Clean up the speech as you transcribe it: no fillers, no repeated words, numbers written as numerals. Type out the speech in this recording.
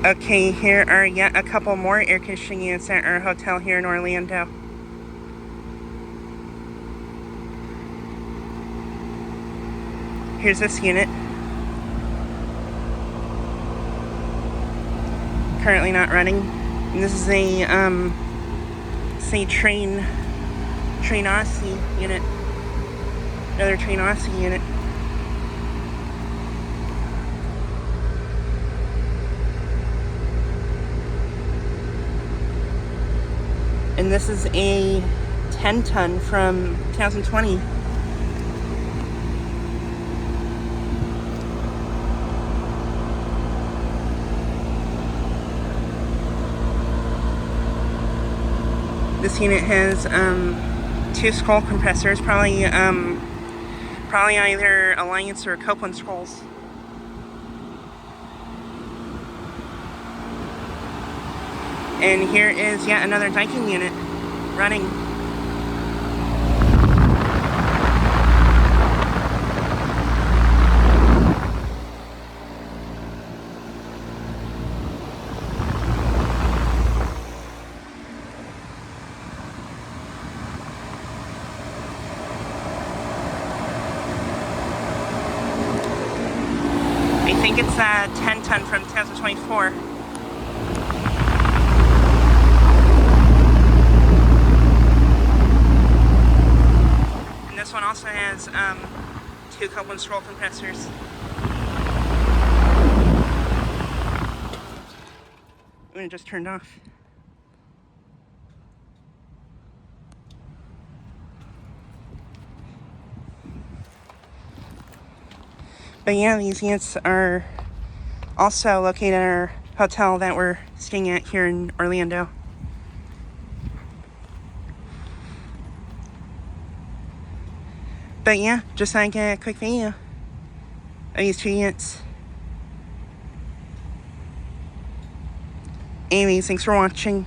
Okay, here are yet a couple more air conditioning units at our hotel here in Orlando. Here's this unit. Currently not running. And this is a Trane Odyssey unit. Another Trane Odyssey unit. And this is a 10-ton from 2020. This unit has 2 scroll compressors, probably either Alliance or Copeland scrolls. And here is yet another Daikin unit running. I think it's a 10-ton from 2024. And this one also has 2 Copeland scroll compressors. And it just turned off. But yeah, these units are also located at our hotel that we're staying at here in Orlando. But yeah, just like a quick video of these 2 units. Anyways, thanks for watching.